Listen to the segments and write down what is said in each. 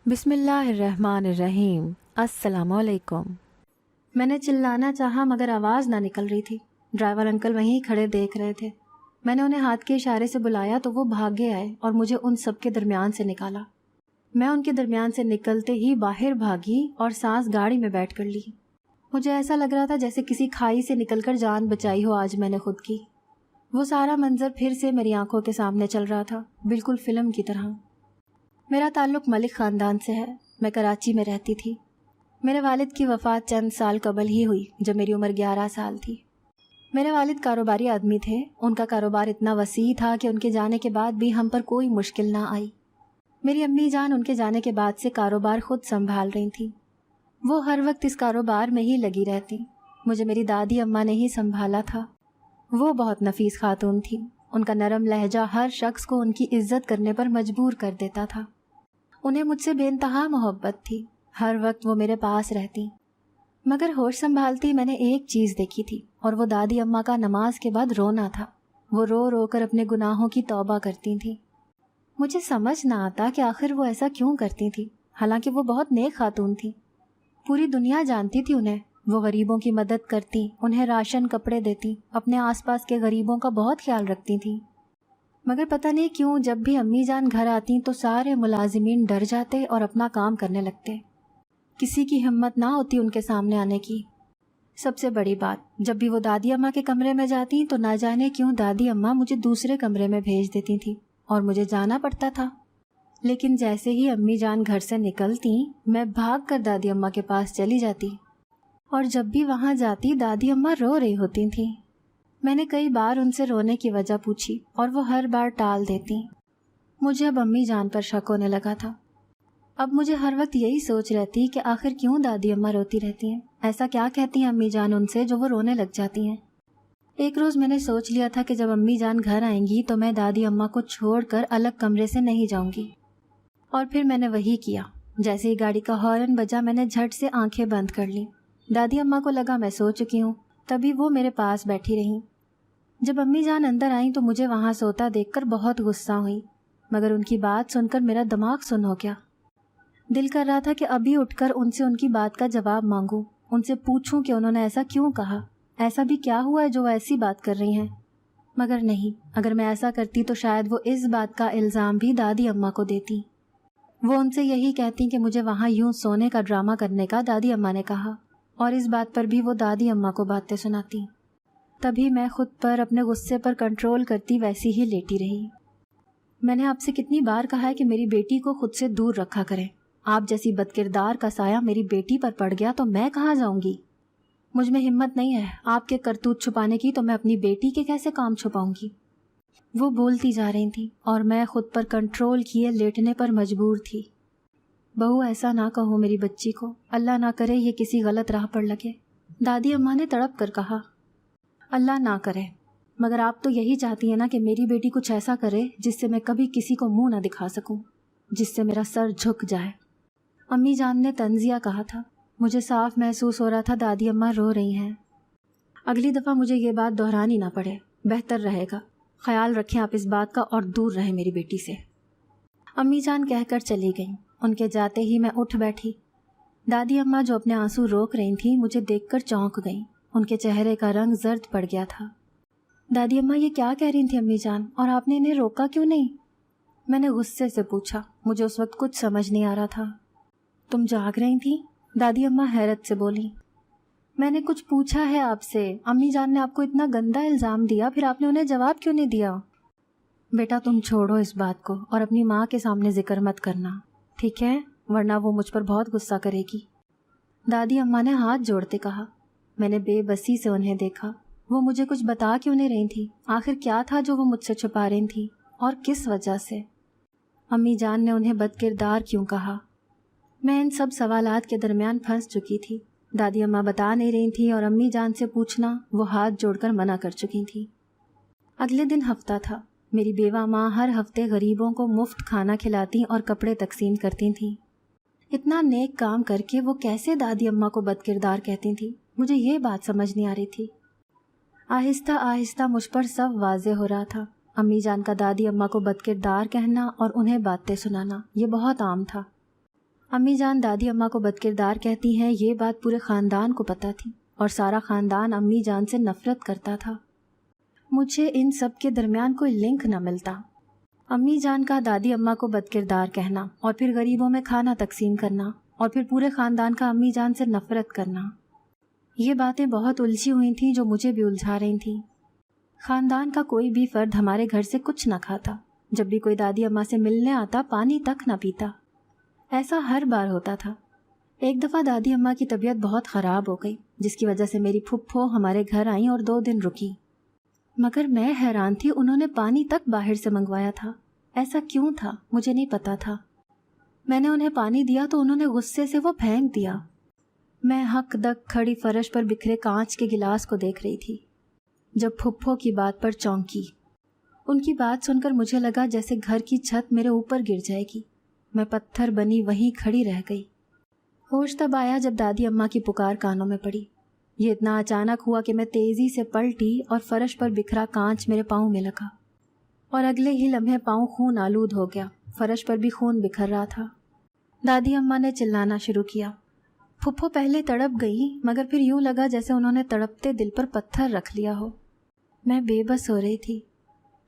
بسم اللہ الرحمن الرحیم۔ السلام علیکم۔ میں نے چلانا چاہا مگر آواز نہ نکل رہی تھی۔ ڈرائیور انکل وہیں کھڑے دیکھ رہے تھے۔ میں نے انہیں ہاتھ کے اشارے سے بلایا تو وہ بھاگے آئے اور مجھے ان سب کے درمیان سے نکالا۔ میں ان کے درمیان سے نکلتے ہی باہر بھاگی اور سانس گاڑی میں بیٹھ کر لی۔ مجھے ایسا لگ رہا تھا جیسے کسی کھائی سے نکل کر جان بچائی ہو آج میں نے خود کی۔ وہ سارا منظر پھر سے میری آنکھوں کے سامنے چل رہا تھا، بالکل فلم کی طرح۔ میرا تعلق ملک خاندان سے ہے۔ میں کراچی میں رہتی تھی۔ میرے والد کی وفات چند سال قبل ہی ہوئی جب میری عمر 11 سال تھی۔ میرے والد کاروباری آدمی تھے۔ ان کا کاروبار اتنا وسیع تھا کہ ان کے جانے کے بعد بھی ہم پر کوئی مشکل نہ آئی۔ میری امی جان ان کے جانے کے بعد سے کاروبار خود سنبھال رہی تھیں۔ وہ ہر وقت اس کاروبار میں ہی لگی رہتی۔ مجھے میری دادی اماں نے ہی سنبھالا تھا۔ وہ بہت نفیس خاتون تھی۔ ان کا نرم لہجہ ہر شخص کو ان کی عزت کرنے پر مجبور کر دیتا تھا۔ انہیں مجھ سے بے انتہا محبت تھی۔ ہر وقت وہ میرے پاس رہتی۔ مگر ہوش سنبھالتی میں نے ایک چیز دیکھی تھی اور وہ دادی اماں کا نماز کے بعد رونا تھا۔ وہ رو رو کر اپنے گناہوں کی توبہ کرتی تھیں۔ مجھے سمجھ نہ آتا کہ آخر وہ ایسا کیوں کرتی تھیں، حالانکہ وہ بہت نیک خاتون تھی۔ پوری دنیا جانتی تھی انہیں۔ وہ غریبوں کی مدد کرتی، انہیں راشن کپڑے دیتی، اپنے آس پاس کے غریبوں کا بہت خیال رکھتی تھیں۔ مگر پتہ نہیں کیوں جب بھی امی جان گھر آتی تو سارے ملازمین ڈر جاتے اور اپنا کام کرنے لگتے۔ کسی کی ہمت نہ ہوتی ان کے سامنے آنے کی۔ سب سے بڑی بات، جب بھی وہ دادی اماں کے کمرے میں جاتی تو نہ جانے کیوں دادی اماں مجھے دوسرے کمرے میں بھیج دیتی تھی اور مجھے جانا پڑتا تھا۔ لیکن جیسے ہی امی جان گھر سے نکلتی میں بھاگ کر دادی اماں کے پاس چلی جاتی، اور جب بھی وہاں جاتی دادی اماں رو رہی ہوتی تھیں۔ میں نے کئی بار ان سے رونے کی وجہ پوچھی اور وہ ہر بار ٹال دیتی۔ مجھے اب امی جان پر شک ہونے لگا تھا۔ اب مجھے ہر وقت یہی سوچ رہتی کہ آخر کیوں دادی اماں روتی رہتی ہیں؟ ایسا کیا کہتی ہیں امی جان ان سے جو وہ رونے لگ جاتی ہیں؟ ایک روز میں نے سوچ لیا تھا کہ جب امی جان گھر آئیں گی تو میں دادی اماں کو چھوڑ کر الگ کمرے سے نہیں جاؤں گی۔ اور پھر میں نے وہی کیا۔ جیسے ہی گاڑی کا ہارن بجا میں نے جھٹ سے آنکھیں بند کر لیں۔ دادی اماں کو لگا میں سو چکی ہوں، تبھی وہ میرے پاس بیٹھی رہیں۔ جب امی جان اندر آئیں تو مجھے وہاں سوتا دیکھ کر بہت غصہ ہوئی، مگر ان کی بات سن کر میرا دماغ سن ہو گیا۔ دل کر رہا تھا کہ ابھی اٹھ کر ان سے ان کی بات کا جواب مانگوں، ان سے پوچھوں کہ انہوں نے ایسا کیوں کہا، ایسا بھی کیا ہوا ہے جو وہ ایسی بات کر رہی ہیں۔ مگر نہیں، اگر میں ایسا کرتی تو شاید وہ اس بات کا الزام بھی دادی اماں کو دیتی۔ وہ ان سے یہی کہتی کہ مجھے وہاں یوں سونے کا ڈرامہ کرنے کا دادی اماں نے کہا، اور اس بات پر بھی وہ دادی اماں کو باتیں سناتی۔ تبھی میں خود پر اپنے غصے پر کنٹرول کرتی ویسی ہی لیٹی رہی۔ میں نے آپ سے کتنی بار کہا ہے کہ میری بیٹی کو خود سے دور رکھا کریں۔ آپ جیسی بدکردار کا سایہ میری بیٹی پر پڑ گیا تو میں کہاں جاؤں گی؟ مجھ میں ہمت نہیں ہے آپ کے کرتوت چھپانے کی، تو میں اپنی بیٹی کے کیسے کام چھپاؤں گی؟ وہ بولتی جا رہی تھی اور میں خود پر کنٹرول کیے لیٹنے پر مجبور تھی۔ بہو ایسا نہ کہو میری بچی کو، اللہ نہ کرے یہ کسی غلط راہ پر لگے، دادی اماں نے تڑپ کر کہا۔ اللہ نہ کرے، مگر آپ تو یہی چاہتی ہیں نا کہ میری بیٹی کچھ ایسا کرے جس سے میں کبھی کسی کو منہ نہ دکھا سکوں، جس سے میرا سر جھک جائے۔ امی جان نے طنزیہ کہا تھا۔ مجھے صاف محسوس ہو رہا تھا دادی اماں رو رہی ہیں۔ اگلی دفعہ مجھے یہ بات دہرانی نہ پڑے، بہتر رہے گا۔ خیال رکھیں آپ اس بات کا اور دور رہیں میری بیٹی سے۔ امی جان کہہ کر چلی گئیں۔ ان کے جاتے ہی میں اٹھ بیٹھی۔ دادی اماں جو اپنے آنسو روک رہی تھیں مجھے دیکھ کر چونک گئیں۔ ان کے چہرے کا رنگ زرد پڑ گیا تھا۔ دادی اماں یہ کیا کہہ رہی تھیں امی جان، اور آپ نے انہیں روکا کیوں نہیں؟ میں نے غصے سے پوچھا۔ مجھے اس وقت کچھ سمجھ نہیں آ رہا تھا۔ تم جاگ رہی تھی؟ دادی اماں حیرت سے بولی۔ میں نے کچھ پوچھا ہے آپ سے، امی جان نے آپ کو اتنا گندا الزام دیا، پھر آپ نے انہیں جواب کیوں نہیں دیا؟ بیٹا تم چھوڑو اس بات کو اور اپنی ماں کے سامنے ذکر مت کرنا، ٹھیک ہے؟ ورنہ وہ مجھ پر بہت غصہ کرے گی۔ دادی اماں نے ہاتھ جوڑتے کہا۔ میں نے بے بسی سے انہیں دیکھا۔ وہ مجھے کچھ بتا کیوں نہیں رہی تھی؟ آخر کیا تھا جو وہ مجھ سے چھپا رہی تھی، اور کس وجہ سے؟ امی جان نے انہیں بد کردار کیوں کہا؟ میں ان سب سوالات کے درمیان پھنس چکی تھی۔ دادی اماں بتا نہیں رہی تھی اور امی جان سے پوچھنا وہ ہاتھ جوڑ کر منع کر چکی تھی۔ اگلے دن ہفتہ تھا۔ میری بیوہ ماں ہر ہفتے غریبوں کو مفت کھانا کھلاتی اور کپڑے تقسیم کرتی تھیں۔ اتنا نیک کام کر کے وہ کیسے دادی اماں کو بد کردار کہتی تھیں؟ مجھے یہ بات سمجھ نہیں آ رہی تھی۔ آہستہ آہستہ مجھ پر سب واضح ہو رہا تھا۔ امی جان کا دادی اماں کو بد کردار کہنا اور انہیں باتیں سنانا یہ بہت عام تھا۔ امی جان دادی اماں کو بدکردار کہتی ہیں، یہ بات پورے خاندان کو پتہ تھی اور سارا خاندان امی جان سے نفرت کرتا تھا۔ مجھے ان سب کے درمیان کوئی لنک نہ ملتا۔ امی جان کا دادی اماں کو بدکردار کہنا اور پھر غریبوں میں کھانا تقسیم کرنا اور پھر پورے خاندان کا امی جان سے نفرت کرنا، یہ باتیں بہت الجھی ہوئی تھیں جو مجھے بھی الجھا رہی تھیں۔ خاندان کا کوئی بھی فرد ہمارے گھر سے کچھ نہ کھاتا، جب بھی کوئی دادی اماں سے ملنے آتا پانی تک نہ پیتا۔ ایسا ہر بار ہوتا تھا۔ ایک دفعہ دادی اماں کی طبیعت بہت خراب ہو گئی، جس کی وجہ سے میری پھپھو ہمارے گھر آئیں اور 2 دن رکی، مگر میں حیران تھی، انہوں نے پانی تک باہر سے منگوایا تھا۔ ایسا کیوں تھا مجھے نہیں پتا تھا۔ میں نے انہیں پانی دیا تو انہوں نے غصے سے وہ پھینک دیا۔ میں ہک دک کھڑی فرش پر بکھرے کانچ کے گلاس کو دیکھ رہی تھی جب پھپھو کی بات پر چونکی۔ ان کی بات سن کر مجھے لگا جیسے گھر کی چھت میرے اوپر گر جائے گی۔ میں پتھر بنی وہیں کھڑی رہ گئی۔ ہوش تب آیا جب دادی اماں کی پکار کانوں میں پڑی۔ یہ اتنا اچانک ہوا کہ میں تیزی سے پلٹی اور فرش پر بکھرا کانچ میرے پاؤں میں لگا، اور اگلے ہی لمحے پاؤں خون آلود ہو گیا۔ فرش پر بھی خون بکھر رہا تھا۔ دادی اماں نے چلانا شروع کیا۔ پھپھو پہلے تڑپ گئی، مگر پھر یوں لگا جیسے انہوں نے تڑپتے دل پر پتھر رکھ لیا ہو۔ میں بے بس ہو رہی تھی۔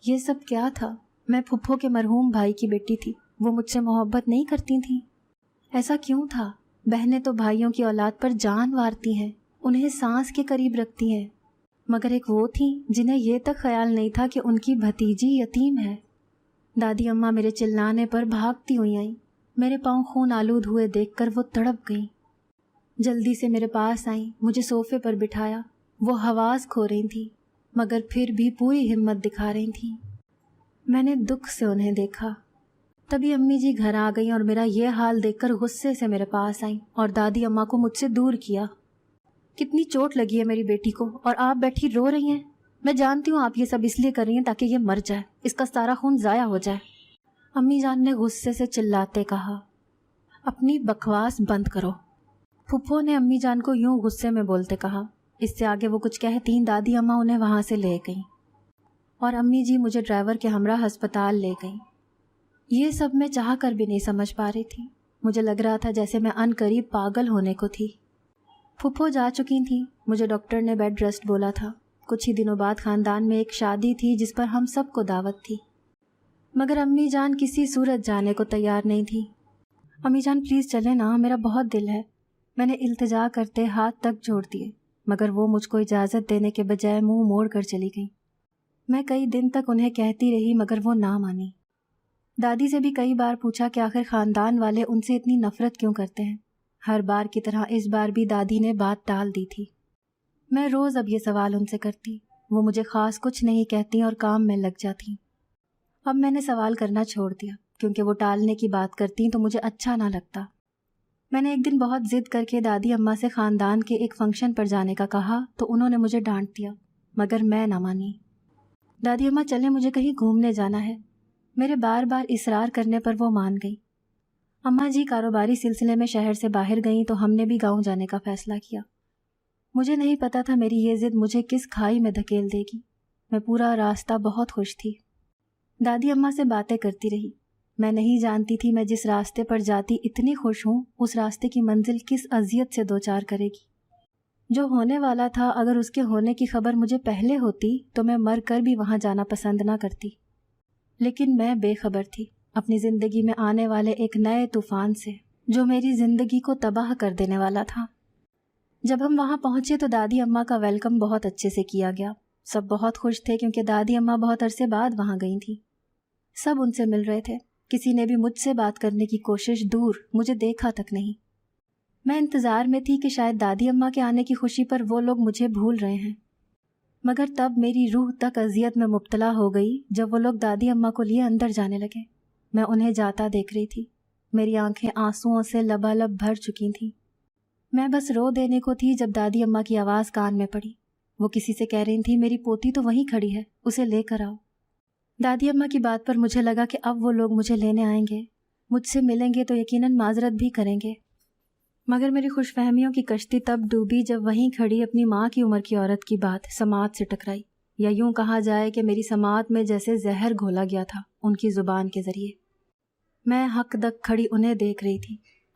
یہ سب کیا تھا؟ میں پھپھو کے مرحوم بھائی کی بیٹی تھی، وہ مجھ سے محبت نہیں کرتی تھیں۔ ایسا کیوں تھا؟ بہنیں تو بھائیوں کی اولاد پر جان وارتی ہیں، انہیں سانس کے قریب رکھتی ہیں، مگر ایک وہ تھیں جنہیں یہ تک خیال نہیں تھا کہ ان کی بھتیجی یتیم ہے۔ دادی اماں میرے چلانے پر بھاگتی ہوئی آئیں۔ میرے پاؤں خون آلود ہوئے دیکھ کر وہ تڑپ گئیں۔ جلدی سے میرے پاس آئیں، مجھے صوفے پر بٹھایا۔ وہ حواس کھو رہی تھیں، مگر پھر بھی پوری ہمت دکھا رہی تھیں۔ میں نے دکھ سے انہیں دیکھا۔ تبھی امی جی گھر آ گئیں اور میرا یہ حال دیکھ کر غصے سے میرے پاس آئیں اور دادی اماں کو مجھ سے دور کیا۔ کتنی چوٹ لگی ہے میری بیٹی کو اور آپ بیٹھی رو رہی ہیں؟ میں جانتی ہوں آپ یہ سب اس لیے کر رہی ہیں تاکہ یہ مر جائے، اس کا سارا خون ضائع ہو جائے۔ امی جان نے غصے سے چلاتے کہا، اپنی بکواس بند کرو۔ پھپھو نے امی جان کو یوں غصے میں بولتے کہا۔ اس سے آگے وہ کچھ کہتیں دادی اماں انہیں وہاں سے لے گئیں اور امی جی مجھے ڈرائیور کے ہمراہ ہسپتال لے گئیں۔ یہ سب میں چاہ کر بھی نہیں سمجھ پا رہی تھی۔ مجھے لگ رہا تھا جیسے میں ان قریب پاگل ہونے کو تھی۔ پھپھو جا چکی تھیں، مجھے ڈاکٹر نے بیڈ ریسٹ بولا تھا۔ کچھ ہی دنوں بعد خاندان میں ایک شادی تھی جس پر ہم سب کو دعوت تھی، مگر امی جان کسی صورت جانے کو تیار نہیں تھی۔ امی جان پلیز چلیں نا، میرا بہت دل ہے۔ میں نے التجا کرتے ہاتھ تک جوڑ دیے، مگر وہ مجھ کو اجازت دینے کے بجائے منہ موڑ کر چلی گئیں۔ میں کئی دن تک انہیں کہتی رہی مگر وہ نہ مانی۔ دادی سے بھی کئی بار پوچھا کہ آخر خاندان والے ان سے اتنی نفرت کیوں کرتے ہیں۔ ہر بار کی طرح اس بار بھی دادی نے بات ٹال دی تھی۔ میں روز اب یہ سوال ان سے کرتی، وہ مجھے خاص کچھ نہیں کہتی اور کام میں لگ جاتی۔ اب میں نے سوال کرنا چھوڑ دیا کیونکہ وہ ٹالنے کی بات کرتی تو مجھے اچھا نہ لگتا۔ میں نے ایک دن بہت ضد کر کے دادی اماں سے خاندان کے ایک فنکشن پر جانے کا کہا تو انہوں نے مجھے ڈانٹ دیا، مگر میں نہ مانی۔ دادی اماں چلیں، مجھے کہیں گھومنے جانا ہے۔ میرے بار بار اصرار کرنے پر وہ مان گئی۔ اماں جی کاروباری سلسلے میں شہر سے باہر گئیں تو ہم نے بھی گاؤں جانے کا فیصلہ کیا۔ مجھے نہیں پتا تھا میری یہ ضد مجھے کس کھائی میں دھکیل دے گی۔ میں پورا راستہ بہت خوش تھی۔ دادی اماں سے باتیں کرتی رہی۔ میں نہیں جانتی تھی میں جس راستے پر جاتی اتنی خوش ہوں، اس راستے کی منزل کس اذیت سے دوچار کرے گی۔ جو ہونے والا تھا اگر اس کے ہونے کی خبر مجھے پہلے ہوتی تو میں مر کر بھی وہاں جانا پسند نہ کرتی، لیکن میں بے خبر تھی اپنی زندگی میں آنے والے ایک نئے طوفان سے جو میری زندگی کو تباہ کر دینے والا تھا۔ جب ہم وہاں پہنچے تو دادی اماں کا ویلکم بہت اچھے سے کیا گیا۔ سب بہت خوش تھے کیونکہ دادی اماں بہت عرصے بعد وہاں گئی تھیں۔ سب ان سے مل رہے تھے، کسی نے بھی مجھ سے بات کرنے کی کوشش دور، مجھے دیکھا تک نہیں۔ میں انتظار میں تھی کہ شاید دادی اماں کے آنے کی خوشی پر وہ لوگ مجھے بھول رہے ہیں، مگر تب میری روح تک اذیت میں مبتلا ہو گئی جب وہ لوگ دادی اماں کو لیے اندر جانے لگے۔ میں انہیں جاتا دیکھ رہی تھی، میری آنکھیں آنسوؤں سے لبالب بھر چکی تھیں۔ میں بس رو دینے کو تھی جب دادی اماں کی آواز کان میں پڑی۔ وہ کسی سے کہہ رہی تھی میری پوتی تو وہیں کھڑی ہے، اسے لے کر آؤ۔ دادی اماں کی بات پر مجھے لگا کہ اب وہ لوگ مجھے لینے آئیں گے، مجھ سے ملیں گے تو یقیناً معذرت بھی کریں گے، مگر میری خوش فہمیوں کی کشتی تب ڈوبی جب وہیں کھڑی اپنی ماں کی عمر کی عورت کی بات سماعت سے ٹکرائی، یا یوں کہا جائے کہ میری سماعت میں جیسے زہر گھولا گیا تھا ان کی زبان کے ذریعے۔ میں ہک دک کھڑی انہیں دیکھ رہی تھی۔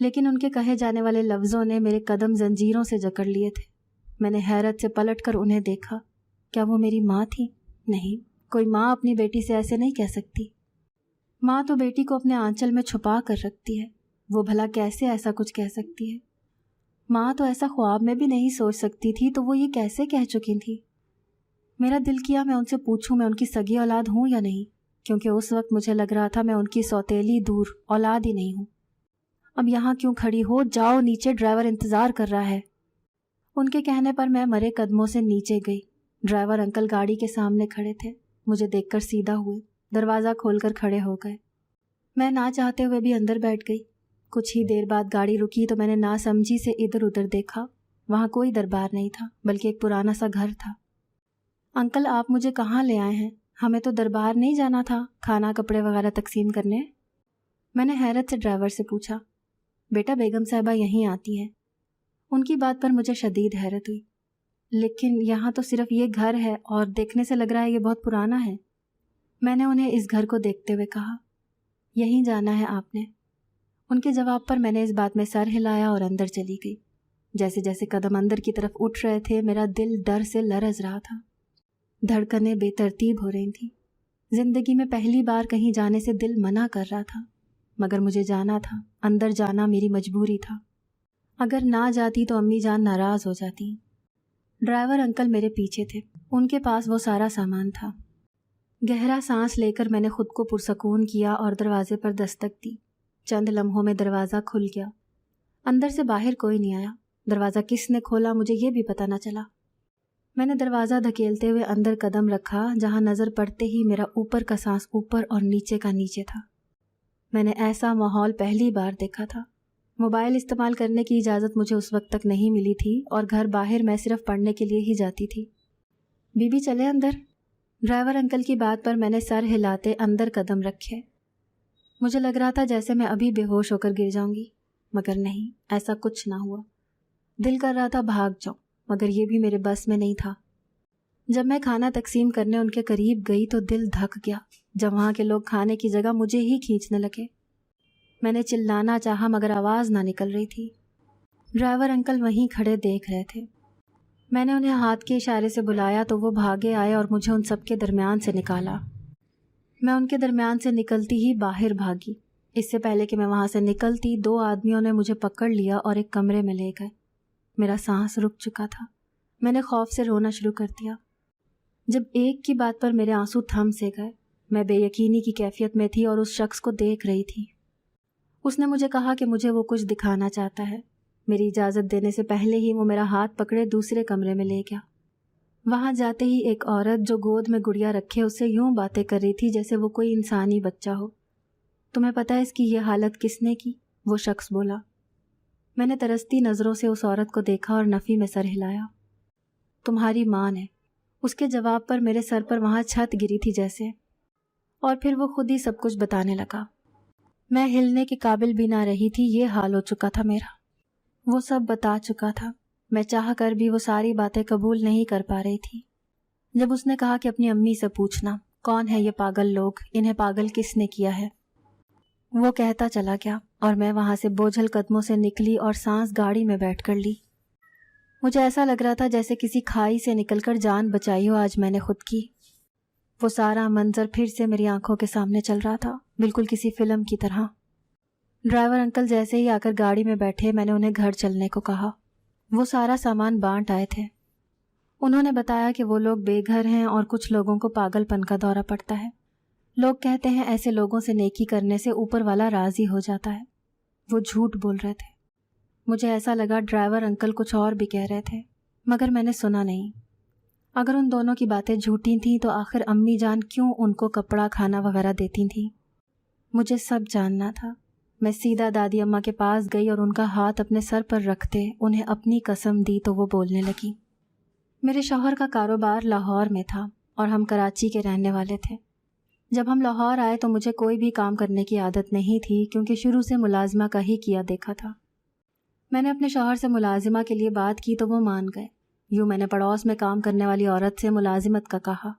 لیکن ان کے کہے جانے والے لفظوں نے میرے قدم زنجیروں سے جکڑ لیے تھے۔ میں نے حیرت سے پلٹ کر انہیں دیکھا۔ کیا وہ میری ماں تھی؟ نہیں، کوئی ماں اپنی بیٹی سے ایسے نہیں کہہ سکتی۔ ماں تو بیٹی کو اپنے آنچل میں چھپا کر رکھتی ہے، وہ بھلا کیسے ایسا کچھ کہہ سکتی ہے؟ ماں تو ایسا خواب میں بھی نہیں سوچ سکتی تھی، تو وہ یہ کیسے کہہ چکی تھی؟ میرا دل کیا میں ان سے پوچھوں میں ان کی سگی اولاد ہوں یا نہیں، کیونکہ اس وقت مجھے لگ رہا تھا میں ان کی سوتیلی دور اولاد ہی نہیں ہوں۔ اب یہاں کیوں کھڑی ہو؟ جاؤ نیچے، ڈرائیور انتظار کر رہا ہے۔ ان کے کہنے پر میں مرے قدموں سے نیچے گئی۔ ڈرائیور انکل گاڑی کے سامنے کھڑے تھے، مجھے دیکھ کر سیدھا ہوئے، دروازہ کھول کر کھڑے ہو گئے۔ میں نہ چاہتے ہوئے بھی اندر بیٹھ گئی۔ کچھ ہی دیر بعد گاڑی رکی تو میں نے ناسمجھی سے ادھر ادھر دیکھا۔ وہاں کوئی دربار نہیں تھا، بلکہ ایک پرانا سا گھر تھا۔ انکل آپ مجھے کہاں لے آئے ہیں؟ ہمیں تو دربار نہیں جانا تھا، کھانا کپڑے وغیرہ تقسیم کرنے۔ میں نے حیرت سے ڈرائیور سے پوچھا۔ بیٹا بیگم صاحبہ یہیں آتی ہیں۔ ان کی بات پر مجھے شدید حیرت ہوئی۔ لیکن یہاں تو صرف یہ گھر ہے اور دیکھنے سے لگ رہا ہے یہ بہت پرانا ہے۔ میں نے انہیں اس گھر کو دیکھتے ہوئے کہا، یہیں جانا ہے آپ نے؟ ان کے جواب پر میں نے اس بات میں سر ہلایا اور اندر چلی گئی۔ جیسے جیسے قدم اندر کی طرف اٹھ رہے تھے میرا دل ڈر سے لرز رہا تھا، دھڑکنیں بے ترتیب ہو رہی تھیں۔ زندگی میں پہلی بار کہیں جانے سے دل منع کر رہا تھا، مگر مجھے جانا تھا، اندر جانا میری مجبوری تھا۔ اگر نہ جاتی تو امی جان ناراض ہو جاتی۔ ڈرائیور انکل میرے پیچھے تھے، ان کے پاس وہ سارا سامان تھا۔ گہرا سانس لے کر میں نے خود کو پرسکون کیا اور دروازے پر دستک دی۔ چند لمحوں میں دروازہ کھل گیا۔ اندر سے باہر کوئی نہیں آیا۔ دروازہ کس نے کھولا مجھے یہ بھی پتہ نہ چلا۔ میں نے دروازہ دھکیلتے ہوئے اندر قدم رکھا، جہاں نظر پڑتے ہی میرا اوپر کا سانس اوپر اور نیچے کا نیچے تھا۔ میں نے ایسا ماحول پہلی بار دیکھا تھا۔ موبائل استعمال کرنے کی اجازت مجھے اس وقت تک نہیں ملی تھی اور گھر باہر میں صرف پڑھنے کے لیے ہی جاتی تھی۔ بی بی چلے اندر؟ ڈرائیور انکل کی بات پر میں نے سر ہلاتے اندر قدم رکھے۔ مجھے لگ رہا تھا جیسے میں ابھی بے ہوش ہو کر گر جاؤں گی، مگر نہیں، ایسا کچھ نہ ہوا۔ دل کر رہا تھا بھاگ جاؤں، مگر یہ بھی میرے بس میں نہیں تھا۔ جب میں کھانا تقسیم کرنے ان کے قریب گئی تو دل دھک گیا، جب وہاں کے لوگ کھانے کی جگہ مجھے ہی کھینچنے لگے۔ میں نے چلانا چاہا مگر آواز نہ نکل رہی تھی۔ ڈرائیور انکل وہیں کھڑے دیکھ رہے تھے۔ میں نے انہیں ہاتھ کے اشارے سے بلایا تو وہ بھاگے آئے اور مجھے ان سب کے درمیان سے نکالا۔ میں ان کے درمیان سے نکلتی ہی باہر بھاگی۔ اس سے پہلے کہ میں وہاں سے نکلتی 2 آدمیوں نے مجھے پکڑ لیا اور ایک کمرے میں لے گئے۔ میرا سانس رک چکا تھا۔ میں نے خوف سے رونا شروع کر دیا۔ جب ایک کی بات پر میرے آنسو تھم سے گئے، میں بے یقینی کی کیفیت میں تھی اور اس شخص کو دیکھ رہی تھی۔ اس نے مجھے کہا کہ مجھے وہ کچھ دکھانا چاہتا ہے۔ میری اجازت دینے سے پہلے ہی وہ میرا ہاتھ پکڑے دوسرے کمرے میں لے گیا۔ وہاں جاتے ہی ایک عورت جو گود میں گڑیا رکھے اس سے یوں باتیں کر رہی تھی جیسے وہ کوئی انسانی بچہ ہو۔ تمہیں پتہ ہے اس کی یہ حالت کس نے کی؟ وہ شخص بولا۔ میں نے ترستی نظروں سے اس عورت کو دیکھا اور نفی میں سر ہلایا۔ تمہاری ماں نے۔ اس کے جواب پر میرے سر پر وہاں چھت گری تھی جیسے، اور پھر وہ خود ہی سب کچھ بتانے لگا۔ میں ہلنے کے قابل بھی نہ رہی تھی، یہ حال ہو چکا تھا میرا۔ وہ سب بتا چکا تھا، میں چاہ کر بھی وہ ساری باتیں قبول نہیں کر پا رہی تھی۔ جب اس نے کہا کہ اپنی امی سے پوچھنا کون ہے یہ پاگل لوگ، انہیں پاگل کس نے کیا ہے، وہ کہتا چلا گیا اور میں وہاں سے بوجھل قدموں سے نکلی اور سانس گاڑی میں بیٹھ کر لی۔ مجھے ایسا لگ رہا تھا جیسے کسی کھائی سے نکل کر جان بچائی ہو آج میں نے خود کی۔ وہ سارا منظر پھر سے میری آنکھوں کے سامنے چل رہا تھا، بالکل کسی فلم کی طرح۔ ڈرائیور انکل جیسے ہی آ کر گاڑی میں بیٹھے میں نے انہیں گھر چلنے کو کہا۔ وہ سارا سامان بانٹ آئے تھے۔ انہوں نے بتایا کہ وہ لوگ بے گھر ہیں اور کچھ لوگوں کو پاگل پن کا دورہ پڑتا ہے۔ لوگ کہتے ہیں ایسے لوگوں سے نیکی کرنے سے اوپر والا راضی ہو جاتا ہے۔ وہ جھوٹ بول رہے تھے۔ مجھے ایسا لگا ڈرائیور انکل کچھ اور بھی کہہ رہے تھے، مگر میں نے سنا نہیں۔ اگر ان دونوں کی باتیں جھوٹی تھیں تو آخر امی جان کیوں ان کو کپڑا کھانا وغیرہ دیتی تھیں؟ مجھے سب جاننا تھا۔ میں سیدھا دادی اماں کے پاس گئی اور ان کا ہاتھ اپنے سر پر رکھتے انہیں اپنی قسم دی تو وہ بولنے لگی۔ میرے شوہر کا کاروبار لاہور میں تھا اور ہم کراچی کے رہنے والے تھے۔ جب ہم لاہور آئے تو مجھے کوئی بھی کام کرنے کی عادت نہیں تھی کیونکہ شروع سے ملازمہ کا ہی کیا دیکھا تھا۔ میں نے اپنے شوہر سے ملازمہ کے لیے بات کی تو وہ مان گئے۔ یوں میں نے پڑوس میں کام کرنے والی عورت سے ملازمت کا کہا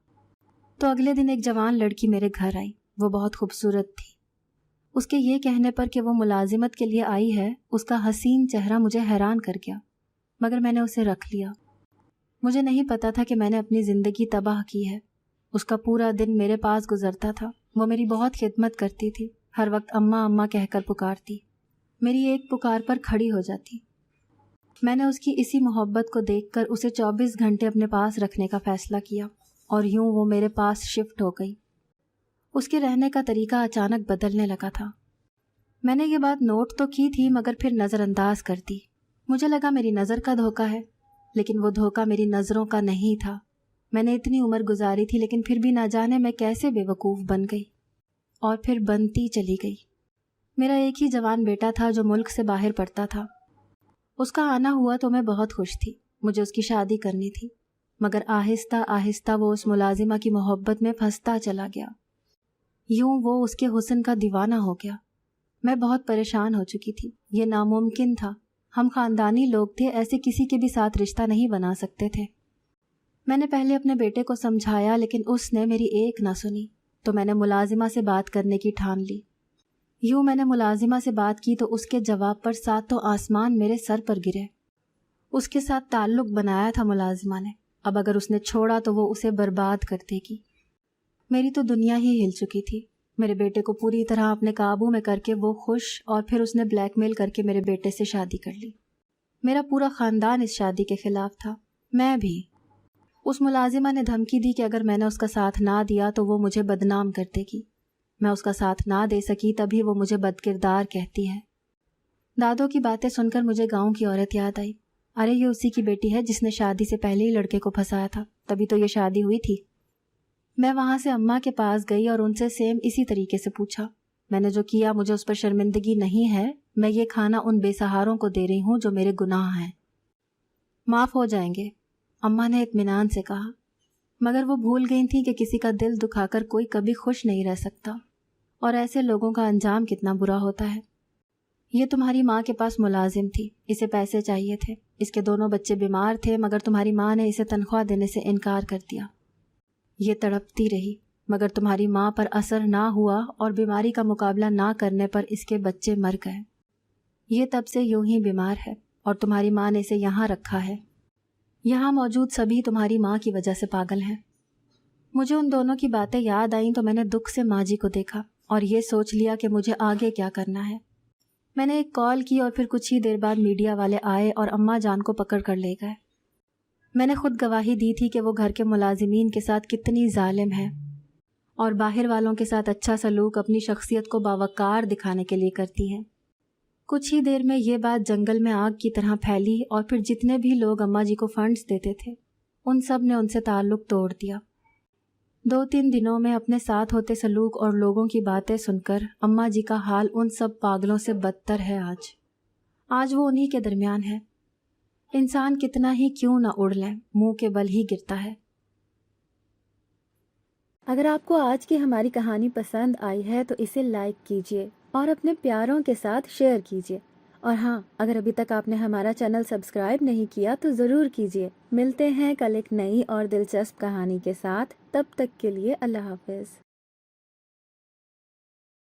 تو اگلے دن ایک جوان لڑکی میرے گھر آئی۔ وہ بہت خوبصورت تھی۔ اس کے یہ کہنے پر کہ وہ ملازمت کے لیے آئی ہے، اس کا حسین چہرہ مجھے حیران کر گیا، مگر میں نے اسے رکھ لیا۔ مجھے نہیں پتا تھا کہ میں نے اپنی زندگی تباہ کی ہے۔ اس کا پورا دن میرے پاس گزرتا تھا۔ وہ میری بہت خدمت کرتی تھی، ہر وقت اماں اماں کہہ کر پکارتی، میری ایک پکار پر کھڑی ہو جاتی۔ میں نے اس کی اسی محبت کو دیکھ کر اسے 24 گھنٹے اپنے پاس رکھنے کا فیصلہ کیا، اور یوں وہ میرے پاس شفٹ ہو گئی۔ اس کے رہنے کا طریقہ اچانک بدلنے لگا تھا۔ میں نے یہ بات نوٹ تو کی تھی مگر پھر نظر انداز کر دی۔ مجھے لگا میری نظر کا دھوکہ ہے، لیکن وہ دھوکہ میری نظروں کا نہیں تھا۔ میں نے اتنی عمر گزاری تھی لیکن پھر بھی نہ جانے میں کیسے بے وقوف بن گئی، اور پھر بنتی چلی گئی۔ میرا ایک ہی جوان بیٹا تھا جو ملک سے باہر پڑھتا تھا۔ اس کا آنا ہوا تو میں بہت خوش تھی، مجھے اس کی شادی کرنی تھی، مگر آہستہ آہستہ وہ اس ملازمہ کی محبت میں پھنستا چلا گیا۔ یوں وہ اس کے حسن کا دیوانہ ہو گیا۔ میں بہت پریشان ہو چکی تھی، یہ ناممکن تھا۔ ہم خاندانی لوگ تھے، ایسے کسی کے بھی ساتھ رشتہ نہیں بنا سکتے تھے۔ میں نے پہلے اپنے بیٹے کو سمجھایا لیکن اس نے میری ایک نہ سنی، تو میں نے ملازمہ سے بات کرنے کی ٹھان لی۔ یوں میں نے ملازمہ سے بات کی تو اس کے جواب پر ساتوں آسمان میرے سر پر گرے۔ اس کے ساتھ تعلق بنایا تھا ملازمہ نے، اب اگر اس نے چھوڑا تو وہ اسے برباد کر دے گی۔ میری تو دنیا ہی ہل چکی تھی۔ میرے بیٹے کو پوری طرح اپنے قابو میں کر کے وہ خوش، اور پھر اس نے بلیک میل کر کے میرے بیٹے سے شادی کر لی۔ میرا پورا خاندان اس شادی کے خلاف تھا، میں بھی۔ اس ملازمہ نے دھمکی دی کہ اگر میں نے اس کا ساتھ نہ دیا تو وہ مجھے بدنام کر دے گی۔ میں اس کا ساتھ نہ دے سکی، تبھی وہ مجھے بدکردار کہتی ہے۔ دادوں کی باتیں سن کر مجھے گاؤں کی عورت یاد آئی۔ ارے یہ اسی کی بیٹی ہے جس نے شادی سے پہلے ہی لڑکے کو پھنسایا تھا، تبھی تو یہ شادی ہوئی تھی۔ میں وہاں سے اماں کے پاس گئی اور ان سے سیم اسی طریقے سے پوچھا۔ میں نے جو کیا مجھے اس پر شرمندگی نہیں ہے، میں یہ کھانا ان بے سہاروں کو دے رہی ہوں جو میرے گناہ ہیں، معاف ہو جائیں گے، اماں نے اطمینان سے کہا۔ مگر وہ بھول گئی تھیں کہ کسی کا دل دکھا کر کوئی کبھی خوش نہیں رہ سکتا، اور ایسے لوگوں کا انجام کتنا برا ہوتا ہے۔ یہ تمہاری ماں کے پاس ملازم تھی، اسے پیسے چاہیے تھے، اس کے دونوں بچے بیمار تھے، مگر تمہاری ماں نے اسے تنخواہ دینے سے انکار کر دیا۔ یہ تڑپتی رہی، مگر تمہاری ماں پر اثر نہ ہوا، اور بیماری کا مقابلہ نہ کرنے پر اس کے بچے مر گئے۔ یہ تب سے یوں ہی بیمار ہے، اور تمہاری ماں نے اسے یہاں رکھا ہے۔ یہاں موجود سبھی تمہاری ماں کی وجہ سے پاگل ہیں۔ مجھے ان دونوں کی باتیں یاد آئیں تو میں نے دکھ سے ماں جی کو دیکھا اور یہ سوچ لیا کہ مجھے آگے کیا کرنا ہے۔ میں نے ایک کال کی اور پھر کچھ ہی دیر بعد میڈیا والے آئے اور اماں جان کو پکڑ کر لے گئے۔ میں نے خود گواہی دی تھی کہ وہ گھر کے ملازمین کے ساتھ کتنی ظالم ہے، اور باہر والوں کے ساتھ اچھا سلوک اپنی شخصیت کو باوقار دکھانے کے لیے کرتی ہے۔ کچھ ہی دیر میں یہ بات جنگل میں آگ کی طرح پھیلی، اور پھر جتنے بھی لوگ اماں جی کو فنڈز دیتے تھے ان سب نے ان سے تعلق توڑ دیا۔ 2-3 دنوں میں اپنے ساتھ ہوتے سلوک اور لوگوں کی باتیں سن کر اماں جی کا حال ان سب پاگلوں سے بدتر ہے۔ آج وہ انہی کے درمیان ہے۔ انسان کتنا ہی کیوں نہ اڑ لیں، منہ کے بل ہی گرتا ہے۔ اگر آپ کو آج کی ہماری کہانی پسند آئی ہے تو اسے لائک کیجیے اور اپنے پیاروں کے ساتھ شیئر کیجیے، اور ہاں، اگر ابھی تک آپ نے ہمارا چینل سبسکرائب نہیں کیا تو ضرور کیجیے۔ ملتے ہیں کل ایک نئی اور دلچسپ کہانی کے ساتھ، تب تک کے لیے اللہ حافظ۔